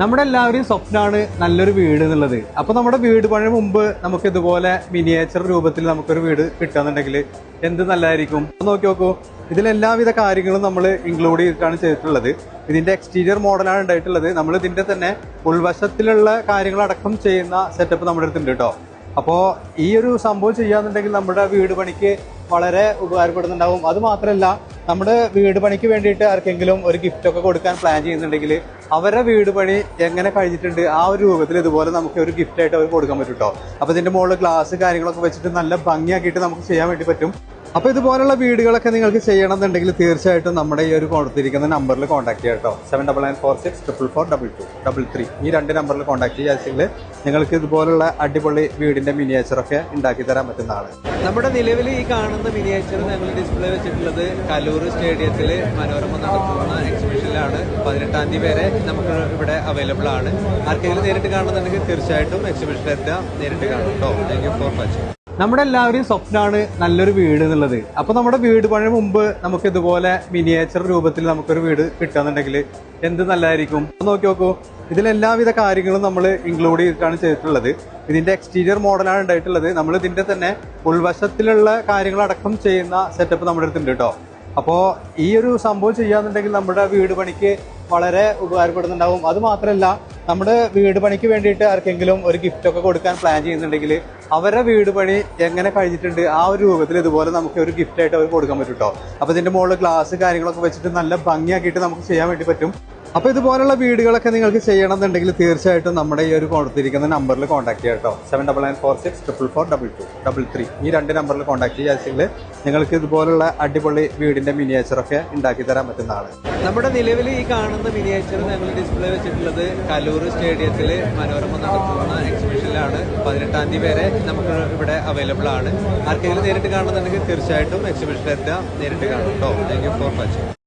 നമ്മുടെ എല്ലാവരെയും സ്വപ്നമാണ് നല്ലൊരു വീട് എന്നുള്ളത്. അപ്പൊ നമ്മുടെ വീട് പണിന് മുമ്പ് നമുക്ക് ഇതുപോലെ മിനിയേച്ചർ രൂപത്തിൽ നമുക്കൊരു വീട് കിട്ടുകയെന്നുണ്ടെങ്കിൽ എന്ത് നല്ലതായിരിക്കും. നോക്കി നോക്കൂ, ഇതിലെല്ലാവിധ കാര്യങ്ങളും നമ്മൾ ഇൻക്ലൂഡ് ചെയ്തിട്ടാണ് ചെയ്തിട്ടുള്ളത്. ഇതിന്റെ എക്സ്റ്റീരിയർ മോഡലാണ് ഉണ്ടായിട്ടുള്ളത്. നമ്മൾ ഇതിന്റെ തന്നെ ഉൾവശത്തിലുള്ള കാര്യങ്ങളടക്കം ചെയ്യുന്ന സെറ്റപ്പ് നമ്മുടെ അടുത്തുണ്ട് കേട്ടോ. അപ്പോൾ ഈ ഒരു സംഭവം ചെയ്യാന്നുണ്ടെങ്കിൽ നമ്മുടെ വീട് പണിക്ക് വളരെ ഉപകാരപ്പെടുന്നുണ്ടാവും. അത് മാത്രമല്ല, നമ്മുടെ വീട് പണിക്ക് വേണ്ടിയിട്ട് ആർക്കെങ്കിലും ഒരു ഗിഫ്റ്റ് ഒക്കെ കൊടുക്കാൻ പ്ലാൻ ചെയ്യുന്നുണ്ടെങ്കിൽ അവരുടെ വീട് പണി എങ്ങനെ കഴിഞ്ഞിട്ടുണ്ട് ആ ഒരു രൂപത്തിൽ ഇതുപോലെ നമുക്ക് ഒരു ഗിഫ്റ്റ് ആയിട്ട് അവർ കൊടുക്കാൻ പറ്റും കേട്ടോ. അപ്പോൾ ഇതിന്റെ മുകളിൽ ഗ്ലാസ് കാര്യങ്ങളൊക്കെ വെച്ചിട്ട് നല്ല ഭംഗിയാക്കിയിട്ട് നമുക്ക് ചെയ്യാൻ വേണ്ടി പറ്റും. അപ്പോൾ ഇതുപോലുള്ള വീടുകളൊക്കെ നിങ്ങൾക്ക് ചെയ്യണമെന്നുണ്ടെങ്കിൽ തീർച്ചയായിട്ടും നമ്മുടെ ഈ ഒരു കൊടുത്തിരിക്കുന്ന നമ്പറിൽ കോൺടാക്ട് ചെയ്യാം കേട്ടോ. 799464442233 ഈ രണ്ട് നമ്പറിൽ കോൺടാക്ട് ചെയ്യാമെങ്കിൽ നിങ്ങൾക്ക് ഇതുപോലുള്ള അടിപൊളി വീടിന്റെ മിനിയേച്ചറൊക്കെ ഉണ്ടാക്കി തരാൻ പറ്റുന്നതാണ്. നമ്മുടെ നിലവിൽ ഈ കാണുന്ന മിനിയേച്ചർ ഞങ്ങൾ ഡിസ്പ്ലേ വെച്ചിട്ടുള്ളത് കലൂർ സ്റ്റേഡിയത്തിൽ മനോരമ നടത്തുന്ന എക്സിബിഷനിലാണ്. 18-ാം തീയതി വരെ നമുക്ക് ഇവിടെ അവൈലബിൾ ആണ്. ആർക്കെങ്കിലും നേരിട്ട് കാണുന്നുണ്ടെങ്കിൽ തീർച്ചയായിട്ടും എക്സിബിഷനിലെത്താം, നേരിട്ട് കാണും കേട്ടോ. Thank you for watching. നമ്മുടെ എല്ലാവരെയും സ്വപ്നമാണ് നല്ലൊരു വീട് എന്നുള്ളത്. അപ്പൊ നമ്മുടെ വീട് പണിന് മുമ്പ് നമുക്ക് ഇതുപോലെ മിനിയേച്ചർ രൂപത്തിൽ നമുക്കൊരു വീട് കിട്ടുകയെന്നുണ്ടെങ്കിൽ എന്ത് നല്ലതായിരിക്കും. നോക്കി നോക്കൂ, ഇതിലെല്ലാവിധ കാര്യങ്ങളും നമ്മൾ ഇൻക്ലൂഡ് ചെയ്തിട്ടാണ് ചെയ്തിട്ടുള്ളത്. ഇതിന്റെ എക്സ്റ്റീരിയർ മോഡലാണ് ഉണ്ടായിട്ടുള്ളത്. നമ്മൾ ഇതിന്റെ തന്നെ ഉൾവശത്തിലുള്ള കാര്യങ്ങളടക്കം ചെയ്യുന്ന സെറ്റപ്പ് നമ്മുടെ അടുത്തുണ്ട് കേട്ടോ. അപ്പോൾ ഈ ഒരു സംഭവം ചെയ്യാന്നുണ്ടെങ്കിൽ നമ്മുടെ വീട് പണിക്ക് വളരെ ഉപകാരപ്പെടുന്നുണ്ടാവും. അത് മാത്രമല്ല, നമ്മുടെ വീട് പണിക്ക് വേണ്ടിയിട്ട് ആർക്കെങ്കിലും ഒരു ഗിഫ്റ്റ് ഒക്കെ കൊടുക്കാൻ പ്ലാൻ ചെയ്യുന്നുണ്ടെങ്കിൽ അവരുടെ വീട് പണി എങ്ങനെ കഴിഞ്ഞിട്ടുണ്ട് ആ ഒരു രൂപത്തിൽ ഇതുപോലെ നമുക്ക് ഒരു ഗിഫ്റ്റ് ആയിട്ട് അവർ കൊടുക്കാൻ പറ്റും കേട്ടോ. അപ്പോൾ ഇതിന്റെ മുകളിൽ ഗ്ലാസ് കാര്യങ്ങളൊക്കെ വെച്ചിട്ട് നല്ല ഭംഗിയാക്കിയിട്ട് നമുക്ക് ചെയ്യാൻ വേണ്ടി പറ്റും. അപ്പോൾ ഇതുപോലുള്ള വീടുകളൊക്കെ നിങ്ങൾക്ക് ചെയ്യണമെന്നുണ്ടെങ്കിൽ തീർച്ചയായിട്ടും നമ്മുടെ ഈ ഒരു കൊടുത്തിരിക്കുന്ന നമ്പറിൽ കോൺടാക്ട് ചെയ്യാം കേട്ടോ. 799464442233 ഈ രണ്ട് നമ്പറിൽ കോൺടാക്ട് ചെയ്യാമെങ്കിൽ നിങ്ങൾക്ക് ഇതുപോലുള്ള അടിപൊളി വീടിന്റെ മിനിയേച്ചറൊക്കെ ഉണ്ടാക്കി തരാൻ പറ്റുന്നതാണ്. നമ്മുടെ നിലവിൽ ഈ കാണുന്ന മിനിയേച്ചർ ഞങ്ങൾ ഡിസ്പ്ലേ വെച്ചിട്ടുള്ളത് കലൂർ സ്റ്റേഡിയത്തിൽ മനോരമ നടത്തുന്ന എക്സിബിഷനിലാണ്. 18-ാം തീയതി വരെ നമുക്ക് ഇവിടെ അവൈലബിൾ ആണ്. ആർക്കെങ്കിലും നേരിട്ട് കാണുന്നുണ്ടെങ്കിൽ തീർച്ചയായിട്ടും എക്സിബിഷനിലെത്താം, നേരിട്ട് കാണും കേട്ടോ. Thank you for watching.